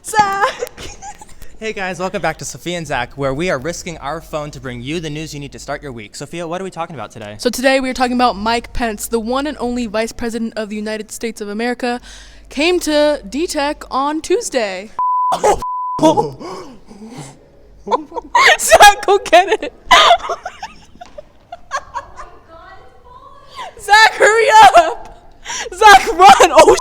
Zach! Hey guys, welcome back to Sophia and Zach, where we are risking our phone to bring you the news you need to start your week. Sophia, what are we talking about today? So today we are talking about Mike Pence, the one and only Vice President of the United States of America, came to d.tech on Tuesday. Zach, go get it. Zach, hurry up. Zach, run. Oh,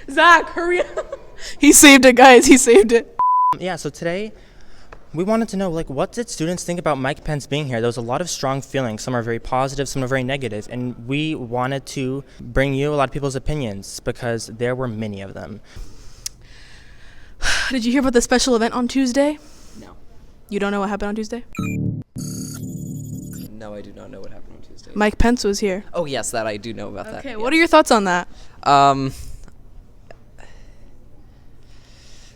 Zach, hurry up. He saved it, guys. He saved it. Yeah, so today we wanted to know, what did students think about Mike Pence being here? There was a lot of strong feelings. Some are very positive, some are very negative. And we wanted to bring you a lot of people's opinions because there were many of them. Did you hear about the special event on Tuesday? No. You don't know what happened on Tuesday? No, I do not know what happened on Tuesday. Mike Pence was here. Oh, yes, that I do know about that. Okay, what are your thoughts on that?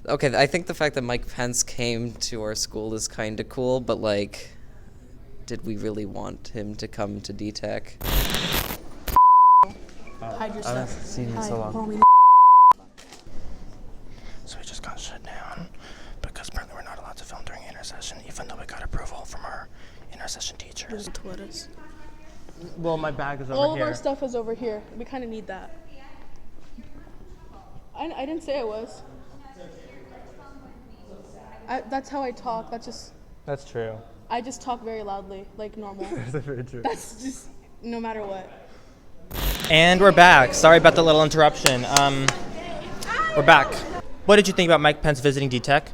Okay, I think the fact that Mike Pence came to our school is kind of cool, but, did we really want him to come to d.tech? Hide your stuff. I haven't seen you so long. So we just got shut down because apparently we're not allowed to film during intersession, even though we got approval from our intersession teachers. Well, my bag is over here. All of our stuff is over here. We kind of need that. I didn't say I was. That's how I talk. That's true. I just talk very loudly, like normal. That's very true. That's just no matter what. And we're back. Sorry about the little interruption. We're back. What did you think about Mike Pence visiting d.tech?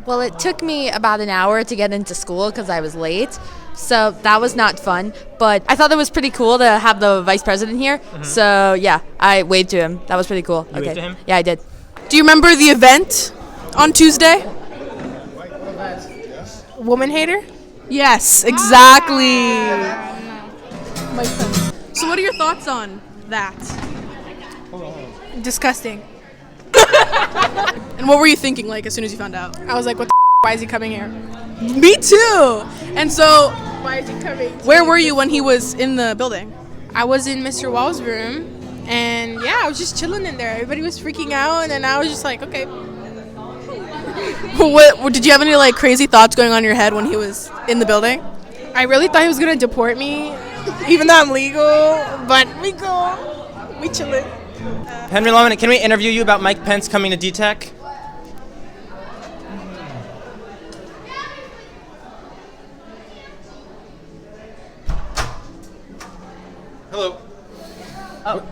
Well, it took me about an hour to get into school because I was late. So that was not fun. But I thought it was pretty cool to have the vice president here. Mm-hmm. So, yeah, I waved to him. That was pretty cool. You waved to him? Yeah, I did. Do you remember the event on Tuesday? Woman hater? Yes, exactly. Mike Pence. So what are your thoughts on that? Disgusting. And what were you thinking as soon as you found out? I was like, what the why is he coming here? Me too. And so, Why is he coming? where were you when he was in the building? I was in Mr. Wall's room, and yeah, I was just chilling in there. Everybody was freaking out, and then I was just like, okay. What did you have any crazy thoughts going on in your head when he was in the building? I really thought he was gonna deport me, even though I'm legal, but we go. We chilling. Henry Loman, can we interview you about Mike Pence coming to d.tech? Hello. Oh.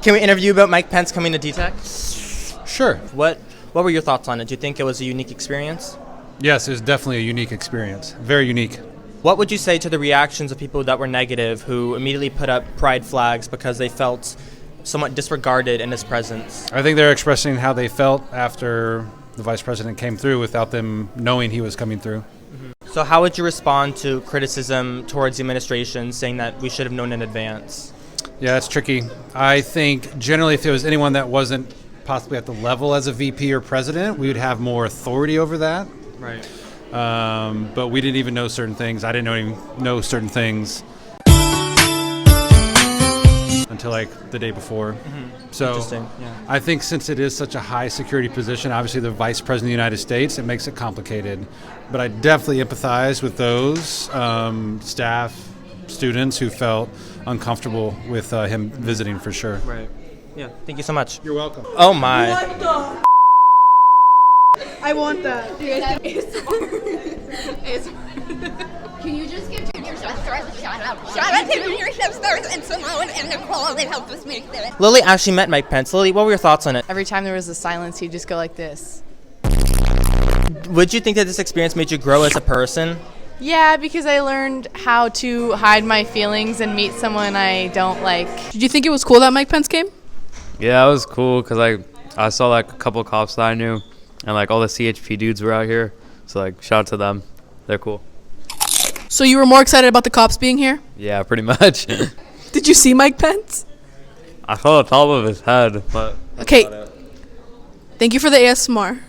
Can we interview you about Mike Pence coming to d.tech? Sure. What were your thoughts on it? Do you think it was a unique experience? Yes, it was definitely a unique experience. Very unique. What would you say to the reactions of people that were negative who immediately put up pride flags because they felt somewhat disregarded in his presence? I think they're expressing how they felt after the vice president came through without them knowing he was coming through. So how would you respond to criticism towards the administration saying that we should have known in advance? Yeah, it's tricky. I think generally if it was anyone that wasn't possibly at the level as a VP or president, we would have more authority over that. Right. But we didn't even know certain things. I didn't even know certain things until the day before. Mm-hmm. So Interesting. Yeah. I think since it is such a high security position, obviously the vice president of the United States, it makes it complicated. But I definitely empathize with those staff, students who felt uncomfortable with him visiting for sure. Right. Yeah. Thank you so much. You're welcome. Oh my. What the? I want that. Can you just give Junior stars a shout out? Shout out to Junior stars and Simone and Nicole. They helped us make this. Lily actually met Mike Pence. Lily, what were your thoughts on it? Every time there was a silence, he'd just go like this. Would you think that this experience made you grow as a person? Yeah, because I learned how to hide my feelings and meet someone I don't like. Did you think it was cool that Mike Pence came? Yeah, it was cool because I saw a couple cops that I knew, and all the CHP dudes were out here. So shout out to them. They're cool. So you were more excited about the cops being here? Yeah, pretty much. Did you see Mike Pence? I saw the top of his head, but okay. Thank you for the ASMR.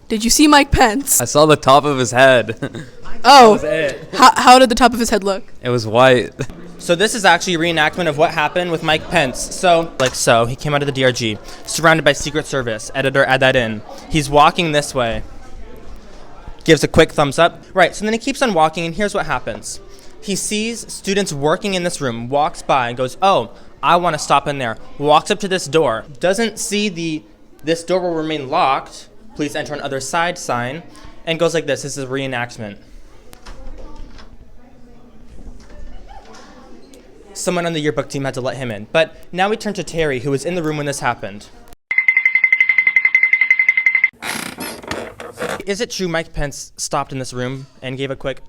Did you see Mike Pence? I saw the top of his head. Oh, That was it. how did the top of his head look? It was white. So this is actually a reenactment of what happened with Mike Pence. So, he came out of the DRG, surrounded by Secret Service. Editor, add that in. He's walking this way. Gives a quick thumbs up. Right, so then he keeps on walking, and here's what happens. He sees students working in this room, walks by and goes, oh, I want to stop in there. Walks up to this door. Doesn't see this door will remain locked. Please enter on other side sign. And goes like this. This is a reenactment. Someone on the yearbook team had to let him in. But now we turn to Terry, who was in the room when this happened. Is it true Mike Pence stopped in this room and gave a quick,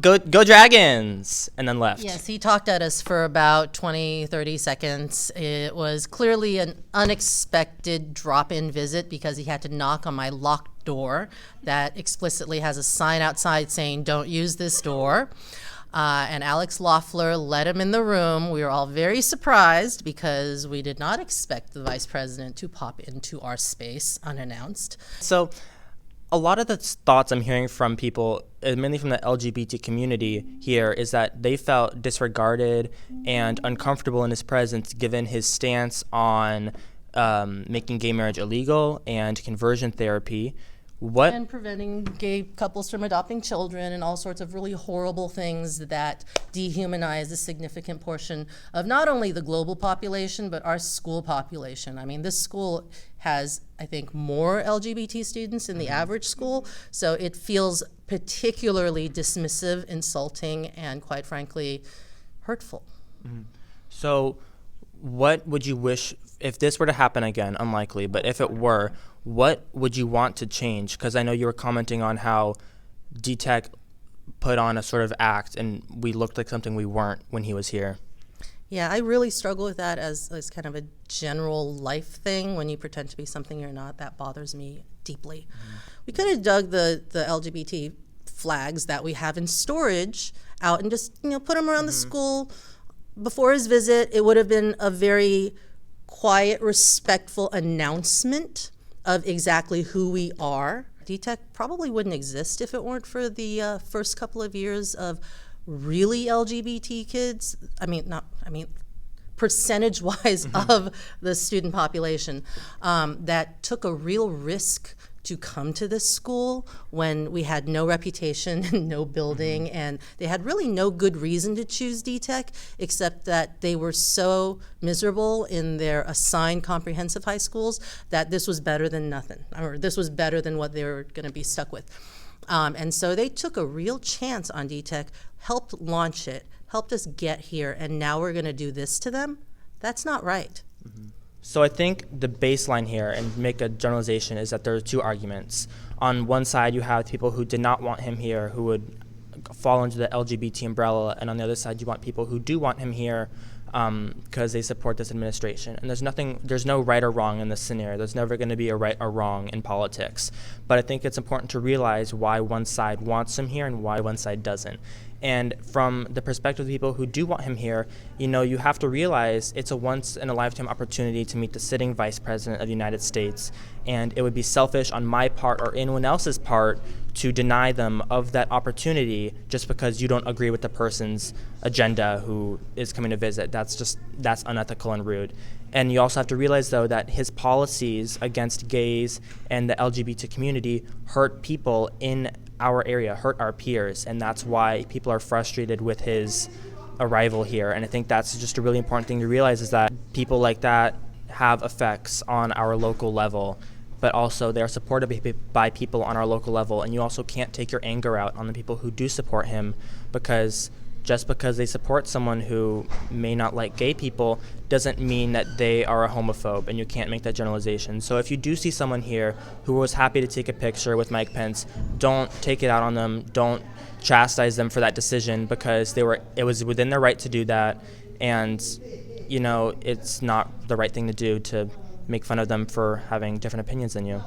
go Dragons, and then left? Yes, he talked at us for about 20, 30 seconds. It was clearly an unexpected drop-in visit because he had to knock on my locked door that explicitly has a sign outside saying, don't use this door. And Alex Loeffler let him in the room. We were all very surprised because we did not expect the vice president to pop into our space unannounced. So a lot of the thoughts I'm hearing from people, mainly from the LGBT community here, is that they felt disregarded and uncomfortable in his presence given his stance on making gay marriage illegal and conversion therapy. And preventing gay couples from adopting children and all sorts of really horrible things that dehumanize a significant portion of not only the global population, but our school population. I mean, this school has, I think, more LGBT students than the average school, so it feels particularly dismissive, insulting, and quite frankly, hurtful. Mm-hmm. So what would you wish, if this were to happen again, unlikely, but if it were, what would you want to change? Because I know you were commenting on how d.tech put on a sort of act and we looked like something we weren't when he was here. Yeah, I really struggle with that as kind of a general life thing. When you pretend to be something you're not, that bothers me deeply. Mm-hmm. We could have dug the LGBT flags that we have in storage out and just put them around the school before his visit. It would have been a very quiet, respectful announcement of exactly who we are. d.tech probably wouldn't exist if it weren't for the first couple of years of really LGBT kids. Percentage-wise of the student population that took a real risk to come to this school when we had no reputation and no building, and they had really no good reason to choose d.tech except that they were so miserable in their assigned comprehensive high schools that this was better than nothing, or this was better than what they were going to be stuck with. And so they took a real chance on d.tech, helped launch it, helped us get here, and now we're going to do this to them? That's not right. Mm-hmm. So I think the baseline here, and make a generalization, is that there are two arguments. On one side, you have people who did not want him here, who would fall into the LGBT umbrella, and on the other side, you want people who do want him here because they support this administration. And there's no right or wrong in this scenario. There's never going to be a right or wrong in politics. But I think it's important to realize why one side wants him here and why one side doesn't. And from the perspective of people who do want him here, you have to realize it's a once-in-a-lifetime opportunity to meet the sitting Vice President of the United States, and it would be selfish on my part or anyone else's part to deny them of that opportunity just because you don't agree with the person's agenda who is coming to visit. That's unethical and rude. And you also have to realize, though, that his policies against gays and the LGBT community hurt people in our area, hurt our peers, and that's why people are frustrated with his arrival here. And I think that's just a really important thing to realize, is that people like that have effects on our local level, but also they're supported by people on our local level, and you also can't take your anger out on the people who do support him, because just because they support someone who may not like gay people doesn't mean that they are a homophobe, and you can't make that generalization. So if you do see someone here who was happy to take a picture with Mike Pence, don't take it out on them. Don't chastise them for that decision, because it was within their right to do that, and it's not the right thing to do to make fun of them for having different opinions than you.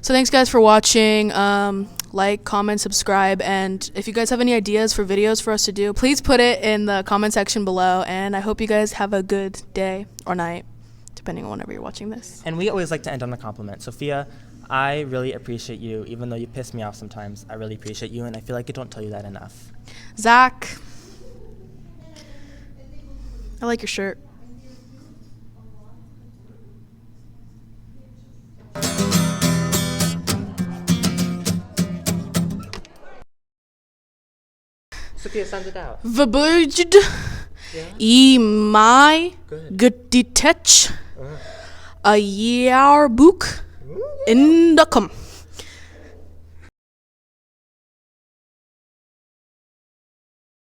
So thanks guys for watching. Like, comment, subscribe, and if you guys have any ideas for videos for us to do, please put it in the comment section below, and I hope you guys have a good day or night, depending on whenever you're watching this. And we always like to end on a compliment. Sophia, I really appreciate you, even though you piss me off sometimes. I really appreciate you, and I feel like I don't tell you that enough. Zach. I like your shirt. Sophia, sound it out. Verbeugt I my d.tech a Jahrbuch in the